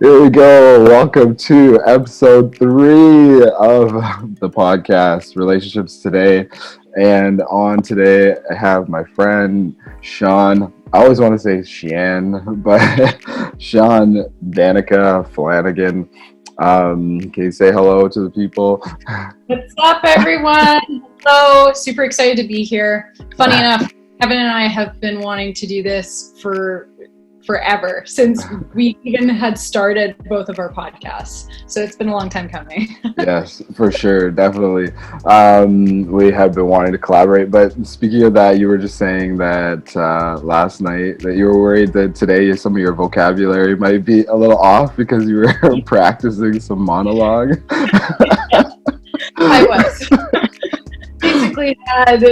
Here we go. Welcome to episode 3 of the podcast, Relationships Today. And on today, I have my friend, Sian. I always want to say Sian, but Sian Flanagan. Can you say hello to the people? What's up, everyone? Hello. Super excited to be here. Funny enough, Kevin and I have been wanting to do this for forever, since we even had started both of our podcasts. So it's been a long time coming. Yes, for sure. Definitely. We have been wanting to collaborate. But speaking of that, you were just saying that last night that you were worried that today some of your vocabulary might be a little off because you were practicing some monologue. I was. Basically had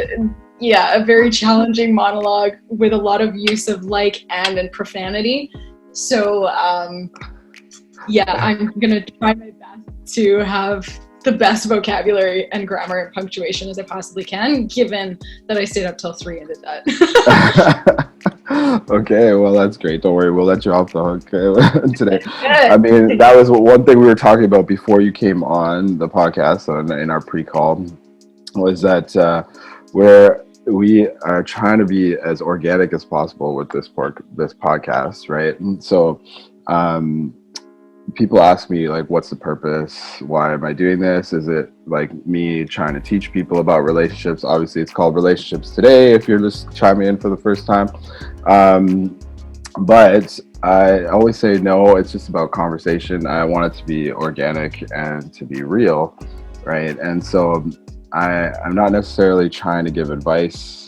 a very challenging monologue with a lot of use of like and profanity. So I'm gonna try my best to have the best vocabulary and grammar and punctuation as I possibly can, given that I stayed up till 3 and did that. Okay, well, that's great. Don't worry, we'll let you off the hook today. I mean, that was one thing we were talking about before you came on the podcast in our pre-call, was that we are trying to be as organic as possible with this podcast, right? And so people ask me, like, what's the purpose? Why am I doing this? Is it like me trying to teach people about relationships? Obviously, it's called Relationships Today if you're just chiming in for the first time. But I always say, no, it's just about conversation. I want it to be organic and to be real, right? And so I'm not necessarily trying to give advice.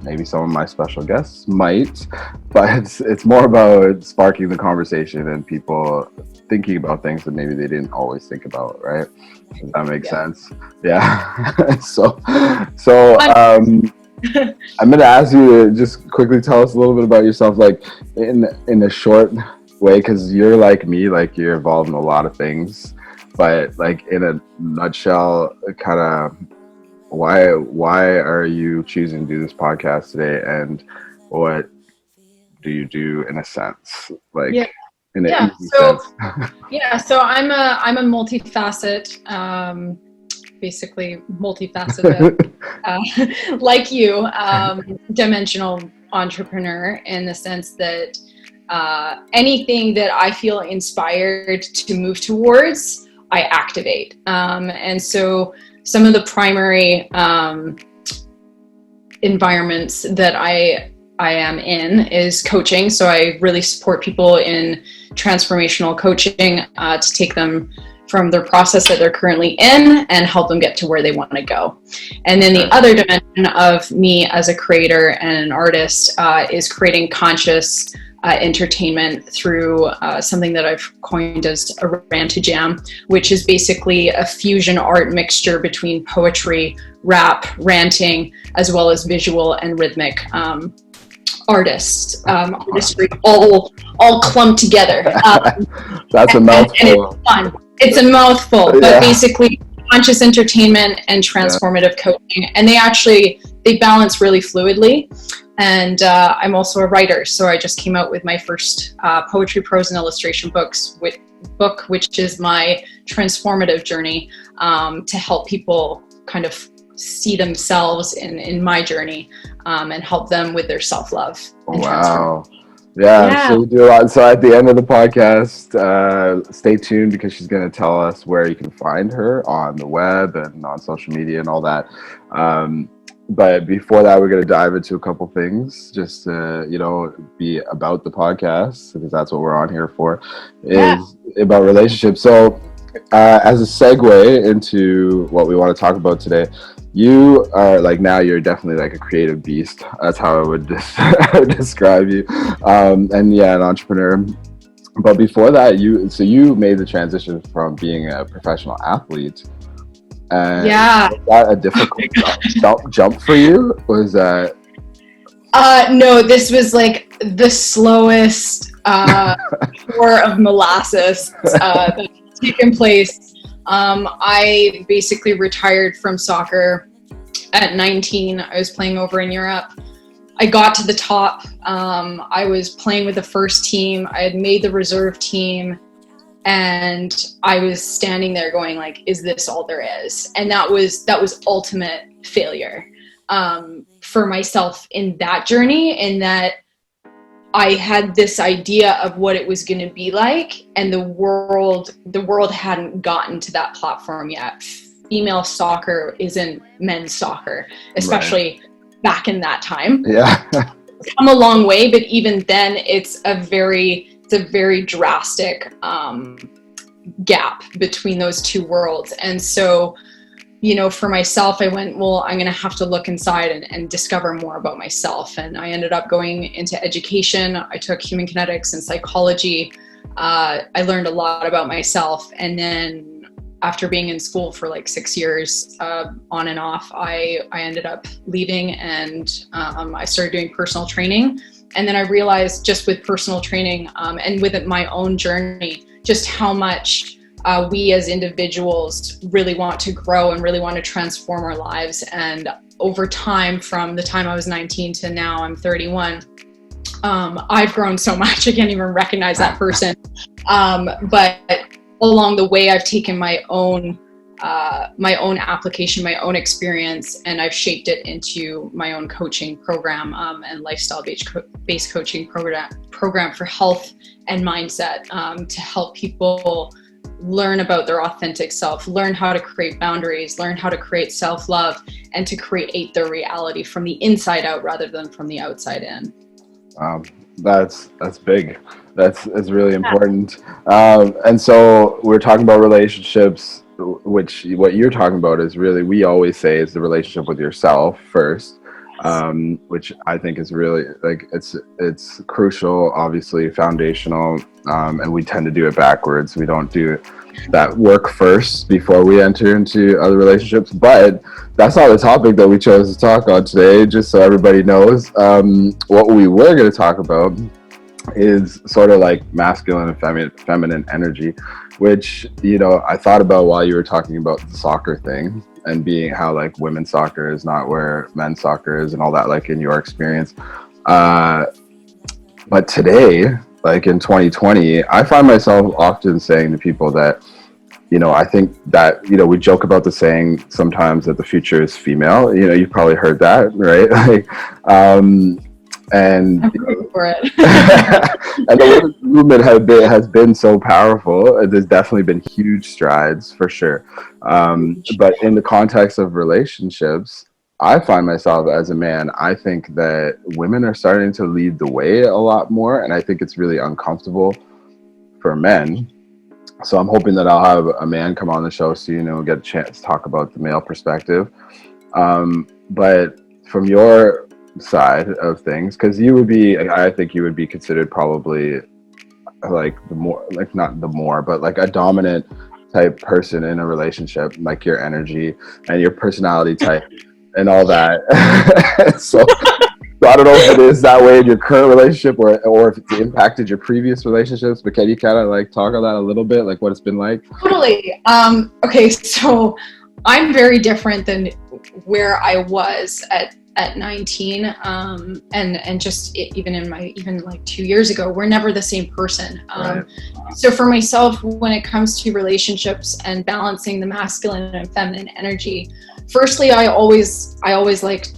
Maybe some of my special guests might, but it's more about sparking the conversation and people thinking about things that maybe they didn't always think about, right? Does that make sense? Yeah. So I'm going to ask you to just quickly tell us a little bit about yourself, like in a short way, because you're like me, like you're involved in a lot of things. But like in a nutshell, kind of why are you choosing to do this podcast today, and what do you do in a sense, like in an easy sense? So I'm a basically multifaceted, like you, dimensional entrepreneur, in the sense that anything that I feel inspired to move towards, I activate. And so some of the primary environments that I am in is coaching. So I really support people in transformational coaching to take them from their process that they're currently in and help them get to where they want to go. And then the other dimension of me as a creator and an artist is creating conscious entertainment through something that I've coined as a rant-to-jam, which is basically a fusion art mixture between poetry, rap, ranting, as well as visual and rhythmic artistry all clumped together. That's a mouthful. And it's fun. It's a mouthful, but basically conscious entertainment and transformative coaching, and they balance really fluidly. And I'm also a writer, so I just came out with my first poetry, prose, and illustration book, which is my transformative journey to help people kind of see themselves in my journey and help them with their self-love. Wow. Yeah, so we do a lot. So at the end of the podcast, stay tuned, because she's going to tell us where you can find her on the web and on social media and all that. But before that, we're going to dive into a couple things just to, be about the podcast, because that's what we're on here for, is about relationships. So as a segue into what we want to talk about today, you are you're definitely like a creative beast. That's how I would describe you. And an entrepreneur. But before that, you made the transition from being a professional athlete. And was that a difficult jump for you? Was that? No, this was like the slowest pour of molasses that's taken place. I basically retired from soccer at 19. I was playing over in Europe. I got to the top. I was playing with the first team. I had made the reserve team. And I was standing there going like, is this all there is? And that was ultimate failure for myself in that journey, in that I had this idea of what it was going to be like, and the world hadn't gotten to that platform yet. Female soccer isn't men's soccer, especially back in that time. Yeah. It's come a long way, but even then it's a very drastic gap between those two worlds. And so, you know, for myself, I went, well, I'm going to have to look inside and discover more about myself. And I ended up going into education. I took human kinetics and psychology. I learned a lot about myself. And then after being in school for like 6 years, on and off, I ended up leaving, and I started doing personal training. And then I realized, just with personal training and with my own journey, just how much we as individuals really want to grow and really want to transform our lives. And over time, from the time I was 19 to now I'm 31, I've grown so much I can't even recognize that person. But along the way, I've taken my own application, my own experience, and I've shaped it into my own coaching program and lifestyle-based coaching program for health and mindset, to help people learn about their authentic self, learn how to create boundaries, learn how to create self-love, and to create their reality from the inside out rather than from the outside in. That's big. That's really important. And so we're talking about relationships, which what you're talking about is really, we always say, is the relationship with yourself first, which I think is really, like, it's crucial, obviously foundational, and we tend to do it backwards. We don't do that work first before we enter into other relationships. But that's not the topic that we chose to talk on today, just so everybody knows. What we were going to talk about is sort of like masculine and feminine energy, which, you know, I thought about while you were talking about the soccer thing, and being how like women's soccer is not where men's soccer is and all that, like in your experience. But today, like in 2020, I find myself often saying to people that, you know, I think that, you know, we joke about the saying sometimes that the future is female. You know, you've probably heard that, right? Like, and I'm rooting for it. And the women's movement has been so powerful. There's definitely been huge strides, for sure. But in the context of relationships, I find myself as a man, I think that women are starting to lead the way a lot more, and I think it's really uncomfortable for men. So I'm hoping that I'll have a man come on the show soon, and we'll get a chance to talk about the male perspective. But from your side of things, because I think you would be considered probably like the more, like not the more, but like a dominant type person in a relationship, like your energy and your personality type and all that. So I don't know if it is that way in your current relationship or if it's impacted your previous relationships, but can you kind of like talk on that a little bit, like what it's been like? Totally. Okay, so I'm very different than where I was at 19, and just even like 2 years ago, we're never the same person. Right. So for myself, when it comes to relationships and balancing the masculine and feminine energy, firstly, I always like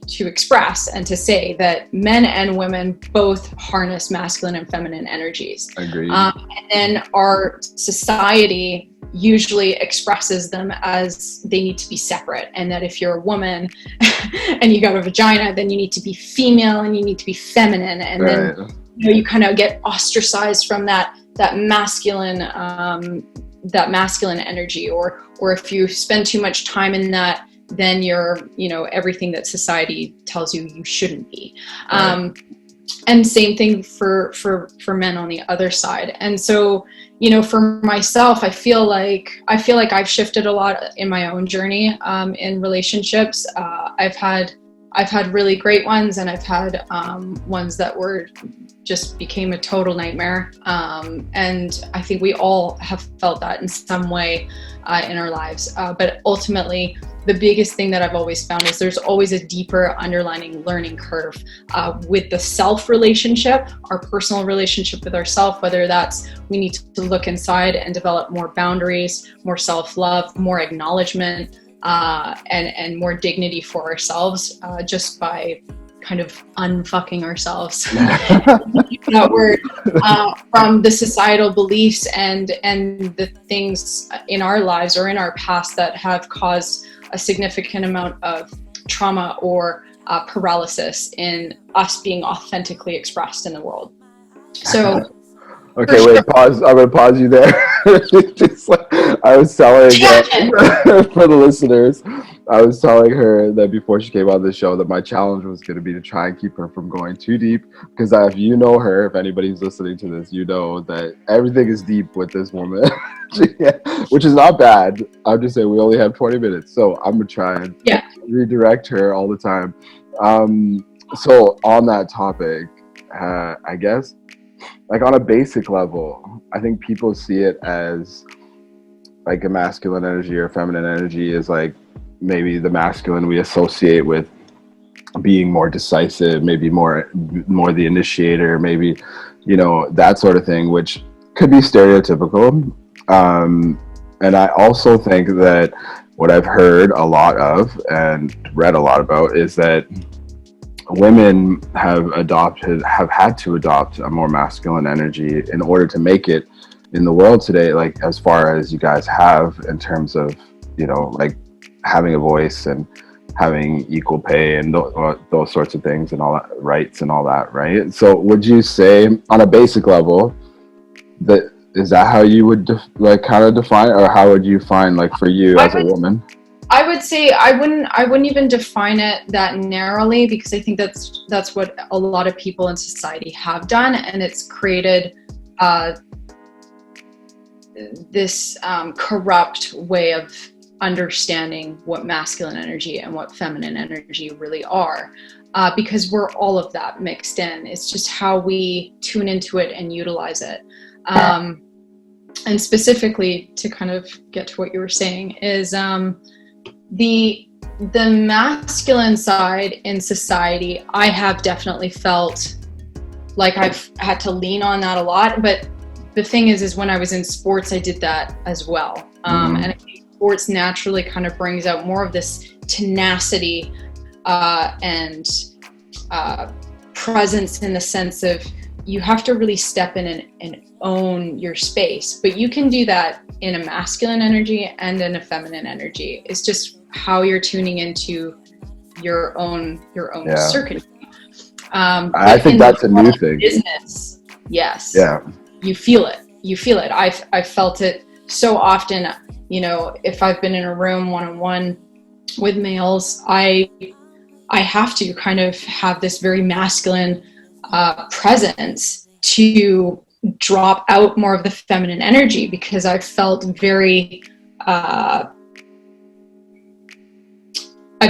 to express and to say that men and women both harness masculine and feminine energies. Agreed. And then our society usually expresses them as they need to be separate, and that if you're a woman and you got a vagina, then you need to be female and you need to be feminine, and right. then you kind of get ostracized from that masculine energy, or if you spend too much time in that, then you're, everything that society tells you shouldn't be. Right. And same thing for men on the other side. And so, for myself, I feel like I've shifted a lot in my own journey in relationships. I've had really great ones, and I've had ones that just became a total nightmare. And I think we all have felt that in some way in our lives. But ultimately, the biggest thing that I've always found is there's always a deeper underlying learning curve with the self relationship, our personal relationship with ourself, whether that's we need to look inside and develop more boundaries, more self-love, more acknowledgement, and more dignity for ourselves, just by kind of unfucking ourselves that word, from the societal beliefs and the things in our lives or in our past that have caused a significant amount of trauma or paralysis in us being authentically expressed in the world. So okay, wait, pause. I'm gonna pause you there. Just like, I was telling for the listeners, I was telling her that before she came on the show that my challenge was going to be to try and keep her from going too deep, because if you know her, if anybody's listening to this, you know that everything is deep with this woman, which is not bad. I'm just saying we only have 20 minutes, so I'm gonna try and redirect her all the time. So on that topic, I guess, like on a basic level, I think people see it as like a masculine energy or feminine energy is like maybe the masculine we associate with being more decisive, maybe more the initiator, maybe, you know, that sort of thing, which could be stereotypical. And I also think that what I've heard a lot of and read a lot about is that women have had to adopt a more masculine energy in order to make it in the world today, like as far as you guys have in terms of, you know, like having a voice and having equal pay and those sorts of things and all that, rights and all that, right? So would you say on a basic level that is that how you would like kind of define, or how would you find, like, for you as a woman? I would say I wouldn't even define it that narrowly, because I think that's what a lot of people in society have done, and it's created this corrupt way of understanding what masculine energy and what feminine energy really are, because we're all of that mixed in. It's just how we tune into it and utilize it. And specifically, to kind of get to what you were saying, is the masculine side in society, I have definitely felt like I've had to lean on that a lot. But the thing is when I was in sports, I did that as well. And I think sports naturally kind of brings out more of this tenacity and presence, in the sense of you have to really step in and own your space. But you can do that in a masculine energy and in a feminine energy. It's just how you're tuning into your own circuit. I think that's a new thing. Business, yes. Yeah. You feel it. I've felt it so often. You know, if I've been in a room one-on-one with males, I have to kind of have this very masculine presence to drop out more of the feminine energy, because I felt very I've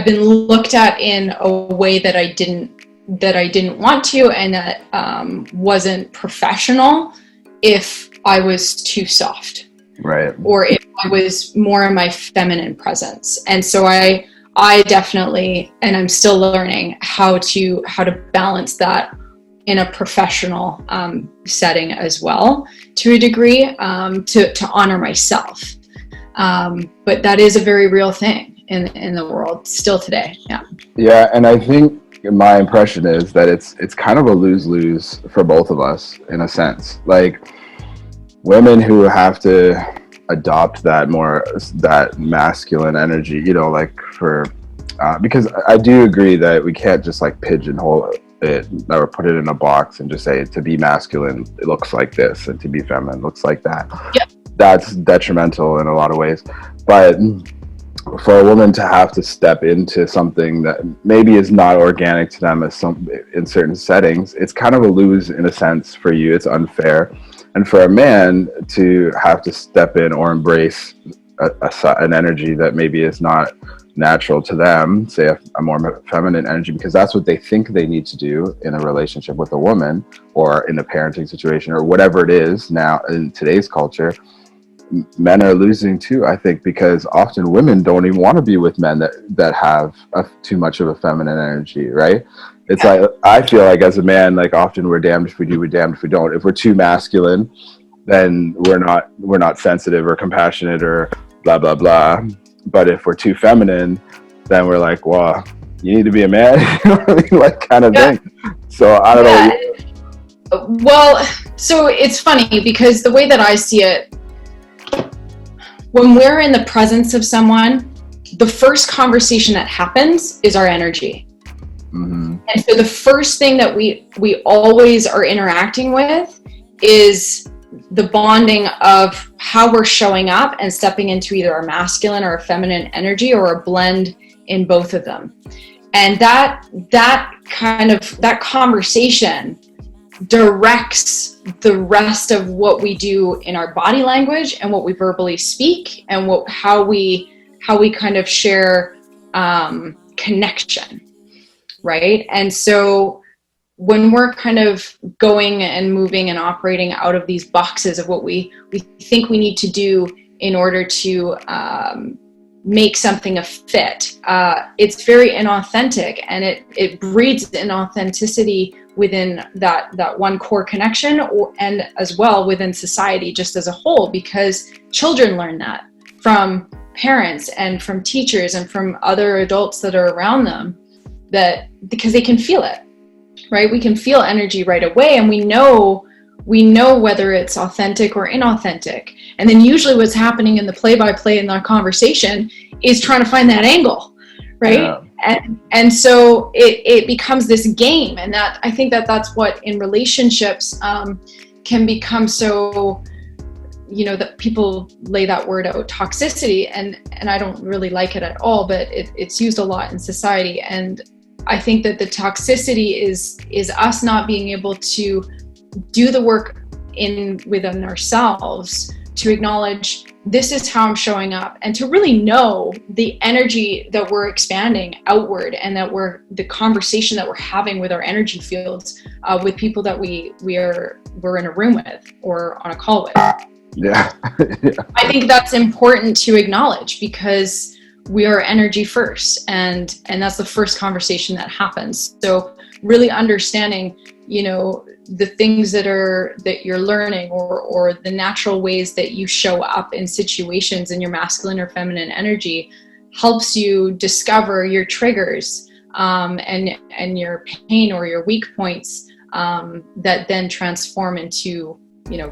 been looked at in a way that I didn't want to, and that wasn't professional if I was too soft, right? Or if I was more in my feminine presence. And so I definitely, and I'm still learning how to balance that in a professional setting as well, to a degree, to honor myself. But that is a very real thing in the world still today. Yeah, and I think my impression is that it's kind of a lose-lose for both of us, in a sense. Like, women who have to adopt that masculine energy, you know, like for because I do agree that we can't just like pigeonhole it or put it in a box and just say to be masculine it looks like this and to be feminine looks like that. Yeah. That's detrimental in a lot of ways. But for a woman to have to step into something that maybe is not organic to them in certain settings, it's kind of a lose in a sense for you. It's unfair. And for a man to have to step in or embrace an energy that maybe is not natural to them, say a more feminine energy, because that's what they think they need to do in a relationship with a woman or in a parenting situation or whatever it is now in today's culture, men are losing too, I think, because often women don't even want to be with men that have too much of a feminine energy, right? It's like, I feel like as a man, like often we're damned if we do, we're damned if we don't. If we're too masculine, then we're not sensitive or compassionate or blah blah blah. But if we're too feminine, then we're like, well, you need to be a man, you know what I mean? Like kind of thing. So I don't know. Well, so it's funny because the way that I see it, when we're in the presence of someone, the first conversation that happens is our energy. Mm-hmm. And so the first thing that we always are interacting with is the bonding of how we're showing up and stepping into either our masculine or a feminine energy or a blend in both of them. And that conversation directs the rest of what we do in our body language and what we verbally speak and how we kind of share connection, right? And so when we're kind of going and moving and operating out of these boxes of what we think we need to do in order to make something a fit, it's very inauthentic, and it breeds inauthenticity within that one core connection, and as well within society just as a whole, because children learn that from parents and from teachers and from other adults that are around them, that because they can feel it, right? We can feel energy right away, and we know whether it's authentic or inauthentic. And then usually what's happening in the play-by-play in our conversation is trying to find that angle, right? Yeah. And so it becomes this game, and that I think that's what in relationships can become so, that people lay that word out, toxicity, and I don't really like it at all, but it's used a lot in society. And I think that the toxicity is us not being able to do the work within ourselves to acknowledge this is how I'm showing up, and to really know the energy that we're expanding outward, and that the conversation that we're having with our energy fields with people that we're in a room with or on a call with. Yeah. I think that's important to acknowledge, because we are energy first, and that's the first conversation that happens. So really understanding, the things that you're learning, or the natural ways that you show up in situations in your masculine or feminine energy, helps you discover your triggers and your pain or your weak points that then transform into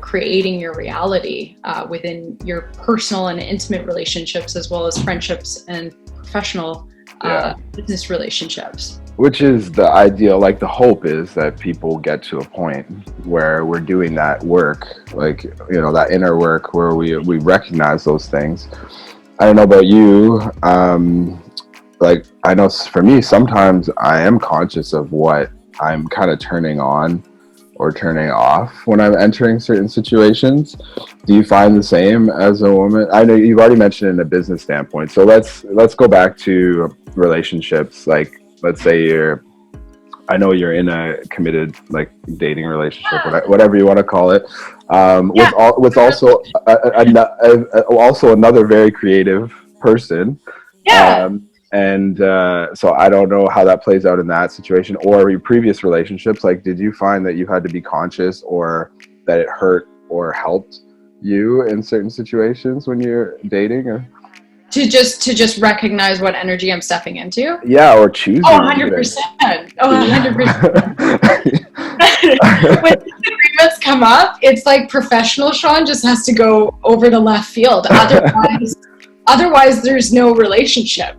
creating your reality within your personal and intimate relationships, as well as friendships and professional business relationships. Which is the ideal, like the hope is that people get to a point where we're doing that work, like, that inner work where we recognize those things. I don't know about you, like I know for me, sometimes I am conscious of what I'm kind of turning on or turning off when I'm entering certain situations. Do you find the same as a woman? I know you've already mentioned in a business standpoint, so let's go back to relationships. Like, let's say I know you're in a committed, like, dating relationship, whatever you want to call it, with also also another very creative person. So I don't know how that plays out in that situation, or your previous relationships. Like, did you find that you had to be conscious, or that it hurt or helped you in certain situations when you're dating, or to just recognize what energy I'm stepping into? Yeah, or choosing. 100%. 100%. When disagreements come up, it's like professional Sean just has to go over to left field. Otherwise, there's no relationship.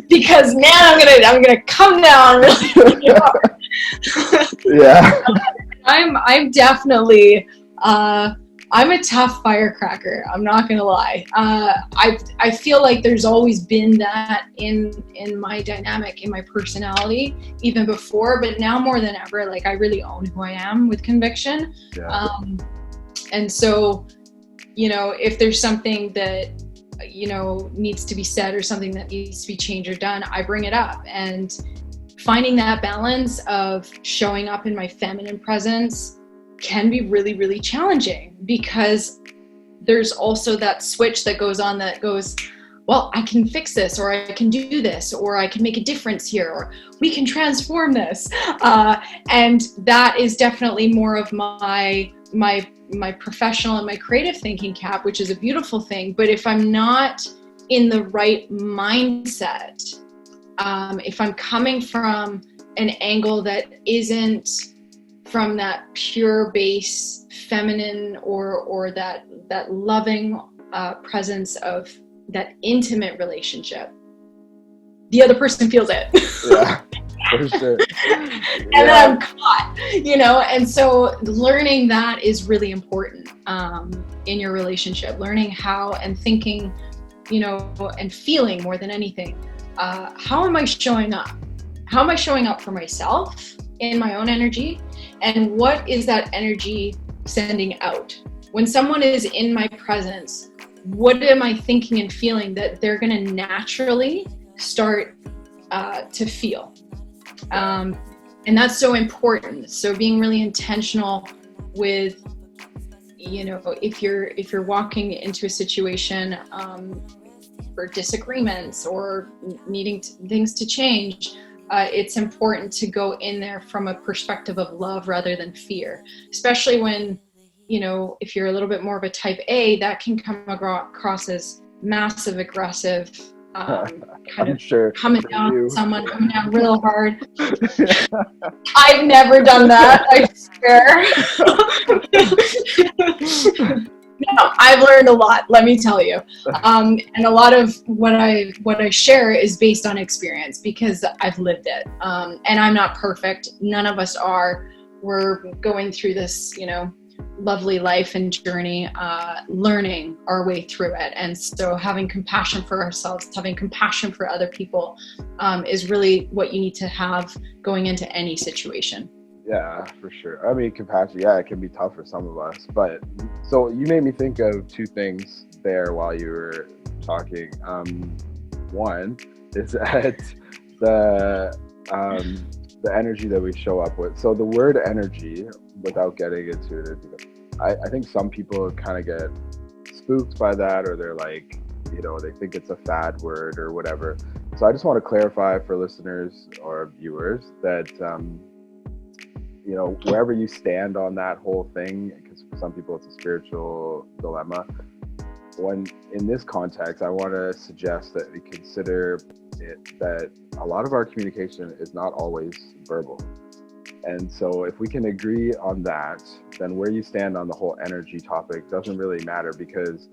Because now I'm gonna come down really hard. Yeah. I'm definitely I'm a tough firecracker. I'm not gonna lie. I feel like there's always been that in my dynamic, in my personality, even before, but now more than ever, like, I really own who I am with conviction. Yeah. And so, if there's something that, needs to be said, or something that needs to be changed or done, I bring it up. And finding that balance of showing up in my feminine presence can be really, really challenging, because there's also that switch that goes on that goes, well, I can fix this, or I can do this, or I can make a difference here, or we can transform this. And that is definitely more of my professional and my creative thinking cap, which is a beautiful thing. But if I'm not in the right mindset, if I'm coming from an angle that isn't from that pure base feminine or that loving presence of that intimate relationship, the other person feels it. Yeah, for sure. And then I'm caught, and so learning that is really important in your relationship, learning how, and thinking, and feeling more than anything, how am I showing up? How am I showing up for myself in my own energy? And what is that energy sending out? When someone is in my presence, what am I thinking and feeling that they're going to naturally start to feel? And that's so important. So being really intentional with, if you're walking into a situation for disagreements or needing things to change, it's important to go in there from a perspective of love rather than fear, especially when, if you're a little bit more of a type A, that can come across as massive, aggressive, coming down on someone, coming down real hard. I've never done that, I swear. No, I've learned a lot, let me tell you. And a lot of what I share is based on experience, because I've lived it. And I'm not perfect. None of us are. We're going through this, lovely life and journey, learning our way through it. And so having compassion for ourselves, having compassion for other people, is really what you need to have going into any situation. Yeah, for sure. I mean, compassion, it can be tough for some of us. But so you made me think of two things there while you were talking. One is that the energy that we show up with. So the word energy, without getting into it, I think some people kind of get spooked by that, or they're like, they think it's a fad word or whatever. So I just want to clarify for listeners or viewers that, wherever you stand on that whole thing, because for some people it's a spiritual dilemma, when in this context, I want to suggest that we consider it that a lot of our communication is not always verbal. And so if we can agree on that, then where you stand on the whole energy topic doesn't really matter, because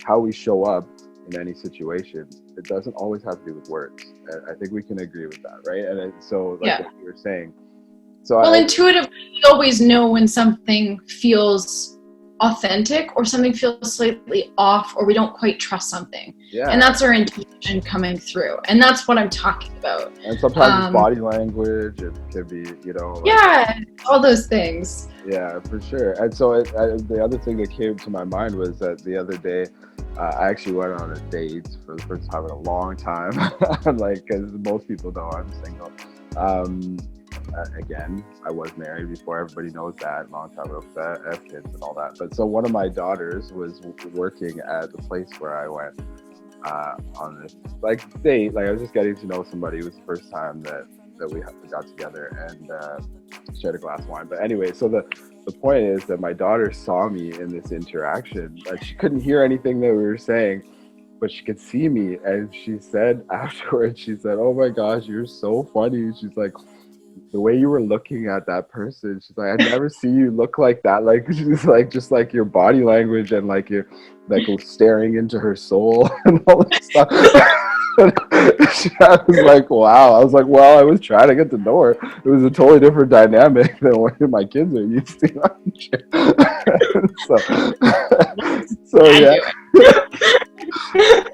how we show up in any situation, it doesn't always have to do with words. I think we can agree with that, right? And so like what you were saying, intuitively, we always know when something feels authentic or something feels slightly off, or we don't quite trust something. Yeah. And that's our intuition coming through. And that's what I'm talking about. And sometimes it's body language, it could be, all those things. Yeah, for sure. And so the other thing that came to my mind was that the other day, I actually went on a date for the first time in a long time. Because most people know I'm single. Again, I was married before, everybody knows that, long time ago, I have kids and all that. But so one of my daughters was working at the place where I went on this date. I was just getting to know somebody. It was the first time that we got together and shared a glass of wine. But anyway, so the point is that my daughter saw me in this interaction. She couldn't hear anything that we were saying, but she could see me, and she said afterwards, she said, "Oh my gosh, you're so funny." She's like, the way you were looking at that person, she's like, I never see you look like that. She's like, just like your body language and you're staring into her soul and all that stuff. I was like, wow. I was like, well, I was trying to get to know her. It was a totally different dynamic than what my kids are used to. So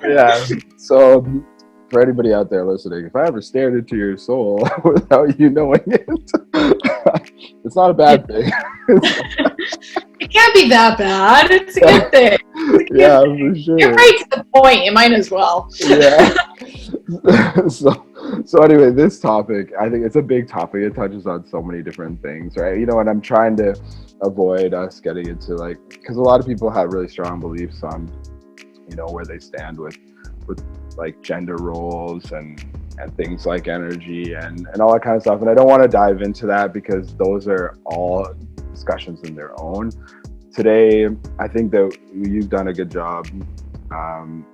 yeah. So for anybody out there listening, if I ever stared into your soul without you knowing it, it's not a bad thing. It can't be that bad. It's a good thing. Yeah, for sure. You're right to the point. You might as well. Yeah. So anyway, this topic, I think it's a big topic. It touches on so many different things, right? And I'm trying to avoid us getting into like, because a lot of people have really strong beliefs on, where they stand with like gender roles and things like energy and all that kind of stuff. And I don't want to dive into that because those are all discussions in their own. Today, I think that you've done a good job, kind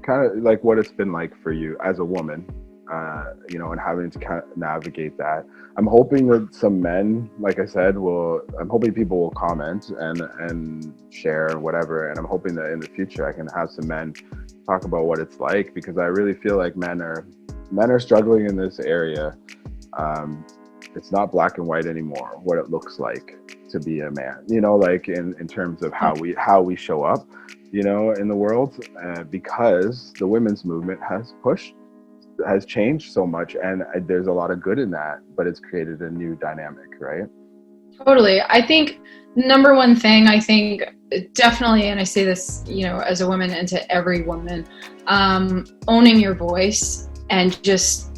of like what it's been like for you as a woman, and having to kind of navigate that. I'm hoping that some men, like I said, I'm hoping people will comment and share whatever. And I'm hoping that in the future I can have some men talk about what it's like, because I really feel like men are struggling in this area. It's not black and white anymore, what it looks like to be a man, like in terms of how we show up, in the world, because the women's movement has changed so much, and there's a lot of good in that, but it's created a new dynamic, right? Totally. I think number one thing, definitely, and I say this, as a woman and to every woman, owning your voice and just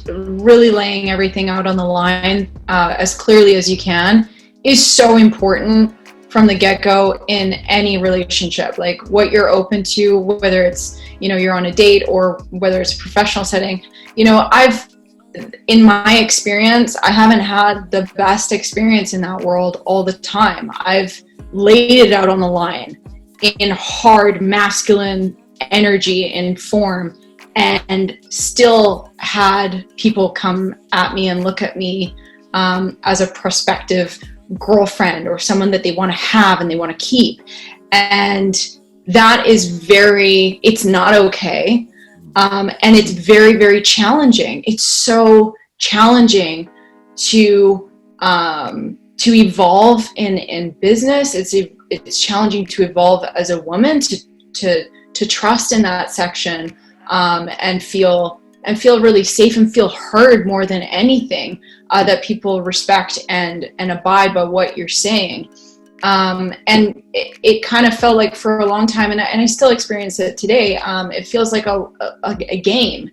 really laying everything out on the line as clearly as you can is so important from the get-go in any relationship. Like what you're open to, whether it's, you're on a date or whether it's a professional setting. In my experience, I haven't had the best experience in that world all the time. I've laid it out on the line in hard masculine energy and form, and still had people come at me and look at me as a prospective girlfriend or someone that they want to have and they want to keep. And that is it's not okay. And it's very, very challenging. It's so challenging to evolve in business. It's challenging to evolve as a woman to trust in that section, and feel really safe and feel heard more than anything, that people respect and abide by what you're saying. And it kind of felt like for a long time, and I still experience it today. It feels like a game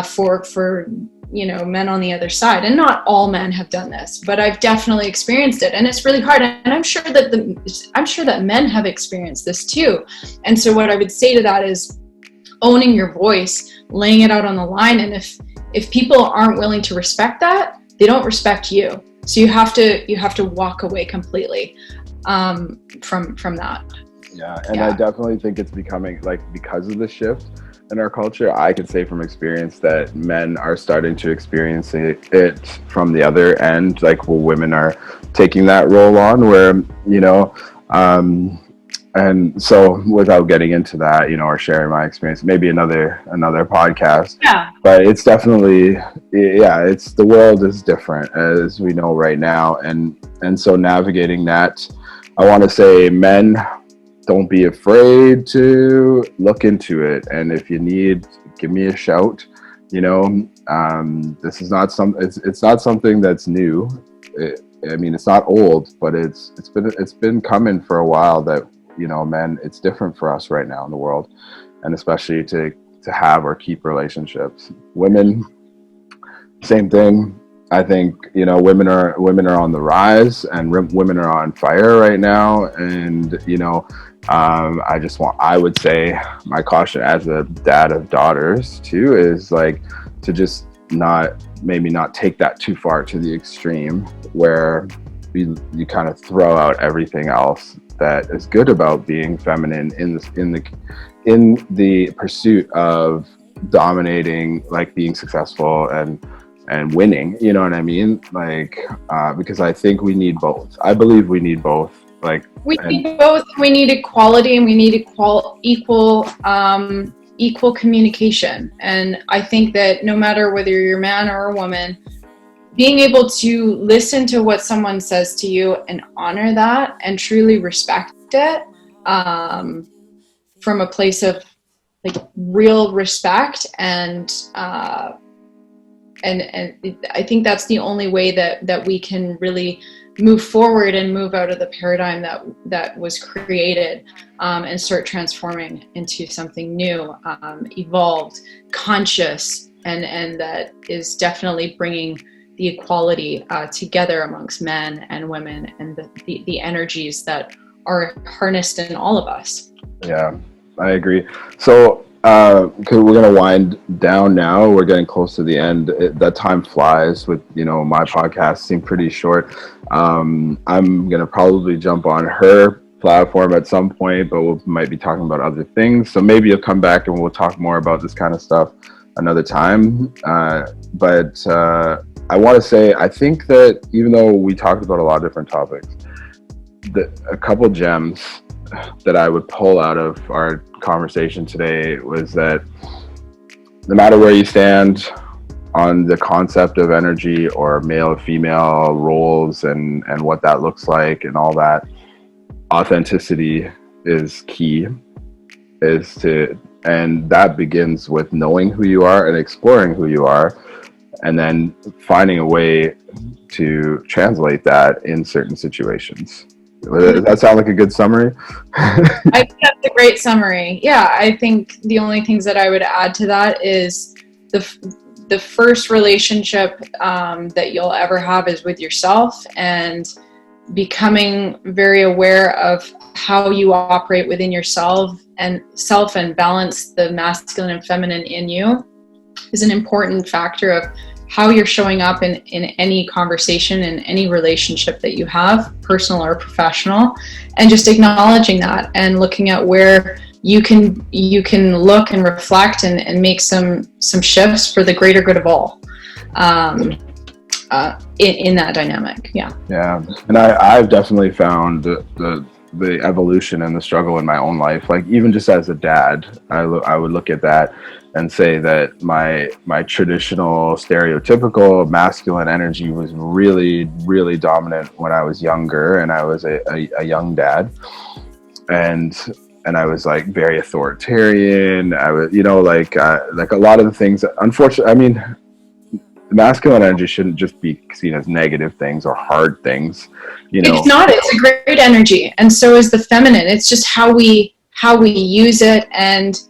for men on the other side, and not all men have done this, but I've definitely experienced it, and it's really hard. And I'm sure that men have experienced this too. And so what I would say to that is owning your voice, laying it out on the line, and if people aren't willing to respect that, they don't respect you. So you have to walk away completely from that. Yeah, and I definitely think it's becoming, like, because of the shift in our culture, I can say from experience that men are starting to experience it from the other end, like, well, women are taking that role on, where, and so without getting into that, or sharing my experience, maybe another podcast. Yeah. But it's definitely, the world is different, as we know right now. And so navigating that, I want to say, men, don't be afraid to look into it. And if you need, give me a shout. This is not it's not something that's new. It's not old, but it's been coming for a while that, men, it's different for us right now in the world, and especially to have or keep relationships. Women, same thing. I think, women are on the rise, and women are on fire right now. And, I would say my caution as a dad of daughters too is, like, to just not take that too far to the extreme, where you kind of throw out everything else that is good about being feminine in the pursuit of dominating, like being successful and winning, you know what I mean? Like, because I think we need both. I believe we need both. Like, we need both. We need equality, and we need equal communication. And I think that no matter whether you're a man or a woman, being able to listen to what someone says to you and honor that and truly respect it, from a place of, like, real respect, and I think that's the only way that we can really move forward and move out of the paradigm that was created, and start transforming into something new, evolved, conscious, and that is definitely bringing the equality together amongst men and women, and the energies that are harnessed in all of us. Yeah, I agree. So, because we're gonna wind down now, we're getting close to the end. That time flies. With my podcast seem pretty short. I'm gonna probably jump on her platform at some point, but we might be talking about other things. So maybe you'll come back and we'll talk more about this kind of stuff another time. But I want to say, I think that even though we talked about a lot of different topics, a couple gems that I would pull out of our conversation today was that no matter where you stand on the concept of energy or male or female roles and what that looks like and all that, authenticity is key. And that begins with knowing who you are and exploring who you are, and then finding a way to translate that in certain situations. Does that sound like a good summary? I think that's a great summary. Yeah, I think the only things that I would add to that is the first relationship that you'll ever have is with yourself, and becoming very aware of how you operate within yourself and balance the masculine and feminine in you is an important factor of how you're showing up in any conversation, in any relationship that you have, personal or professional, and just acknowledging that and looking at where you can look and reflect and make some shifts for the greater good of all, in that dynamic. Yeah. And I've definitely found the evolution and the struggle in my own life. Like, even just as a dad, I would look at that and say that my traditional stereotypical masculine energy was really, really dominant when I was younger, and I was a young dad, and I was like very authoritarian. I was, like a lot of the things, unfortunately, I mean, the masculine energy shouldn't just be seen as negative things or hard things. It's not. It's a great energy, and so is the feminine. It's just how we use it, and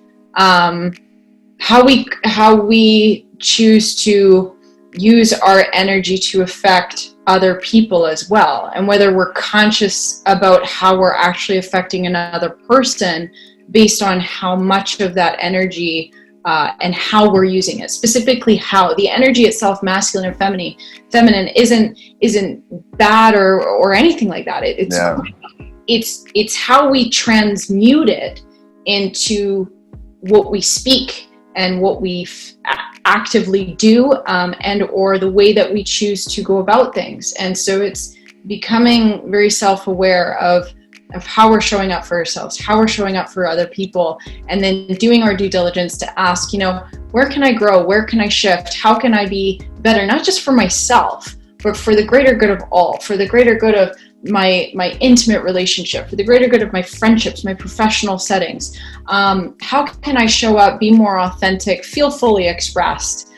how we choose to use our energy to affect other people as well, and whether we're conscious about how we're actually affecting another person based on how much of that energy and how we're using it. Specifically, how the energy itself, masculine and feminine, isn't bad or anything like that. It's how we transmute it into what we speak and what we actively do, and or the way that we choose to go about things. And so it's becoming very self-aware of how we're showing up for ourselves, how we're showing up for other people, and then doing our due diligence to ask, where can I grow? Where can I shift? How can I be better? Not just for myself, but for the greater good of all, for the greater good of my intimate relationship, for the greater good of my friendships, my professional settings. How can I show up, be more authentic, feel fully expressed,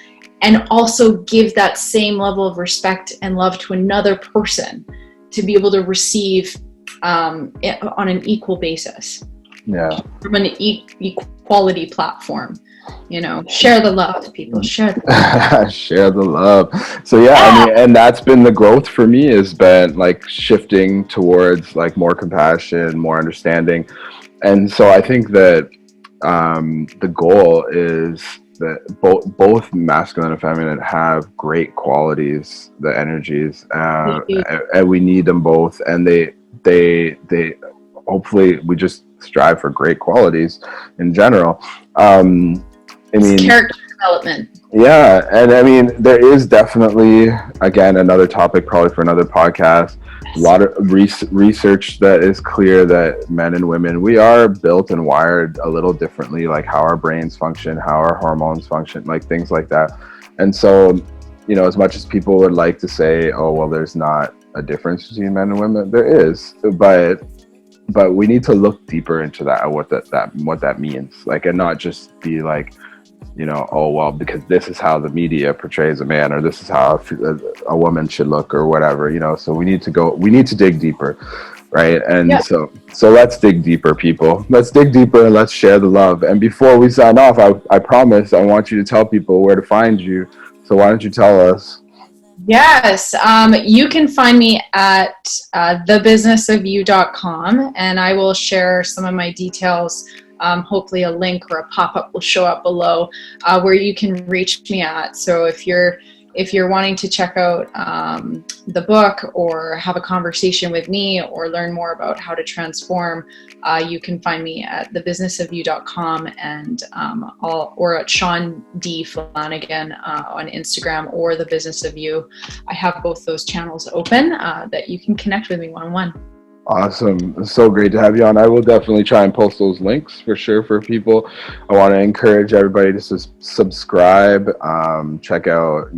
and also give that same level of respect and love to another person to be able to receive on an equal basis. Yeah. From an equality platform. Share the love, people. Share the love. Share the love. So I mean, and that's been the growth for me, has been like shifting towards like more compassion, more understanding. And so I think that the goal is that both masculine and feminine have great qualities, the energies, and we need them both. And they hopefully we just strive for great qualities in general. I mean, character development. Yeah, and I mean, there is definitely, again, another topic probably for another podcast. A lot of research that is clear that men and women, we are built and wired a little differently, like how our brains function, how our hormones function, like things like that. And so, as much as people would like to say, oh, well, there's not a difference between men and women, there is, but we need to look deeper into that, what that means, like, and not just be like, oh, well, because this is how the media portrays a man, or this is how a woman should look, or whatever, so we need to dig deeper, right? And so let's dig deeper, people. Let's dig deeper and let's share the love. And before we sign off, I promise I want you to tell people where to find you. So why don't you tell us? Yes, you can find me at thebusinessofyou.com, and I will share some of my details. Hopefully a link or a pop-up will show up below where you can reach me at. So if you're wanting to check out the book, or have a conversation with me, or learn more about how to transform, you can find me at thebusinessofyou.com, and or at Sian D. Flanagan on Instagram, or The Business of You. I have both those channels open that you can connect with me one-on-one. Awesome. It's so great to have you on. I will definitely try and post those links for sure for people. I want to encourage everybody to subscribe. Check out,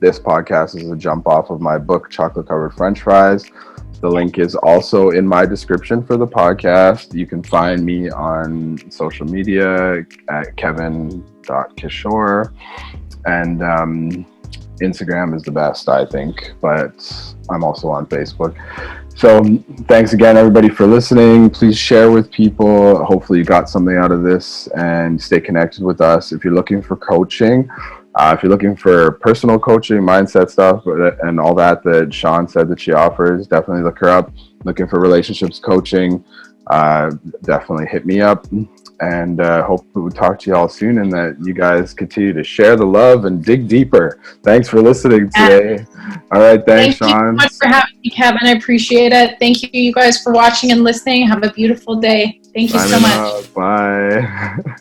this podcast is a jump off of my book, Chocolate Covered Frenchfries. The link is also in my description for the podcast. You can find me on social media at Kevin.Kishor. And Instagram is the best, I think, but I'm also on Facebook. So thanks again, everybody, for listening. Please share with people. Hopefully you got something out of this, and stay connected with us. If you're looking for coaching, if you're looking for personal coaching, mindset stuff, and all that Sian said that she offers, definitely look her up. Looking for relationships coaching, definitely hit me up. And hope we'll talk to you all soon, and that you guys continue to share the love and dig deeper. Thanks for listening today. All right, thanks, Sian. Thank you so much for having me, Kevin. I appreciate it. Thank you guys for watching and listening. Have a beautiful day. Thank you so much. Bye.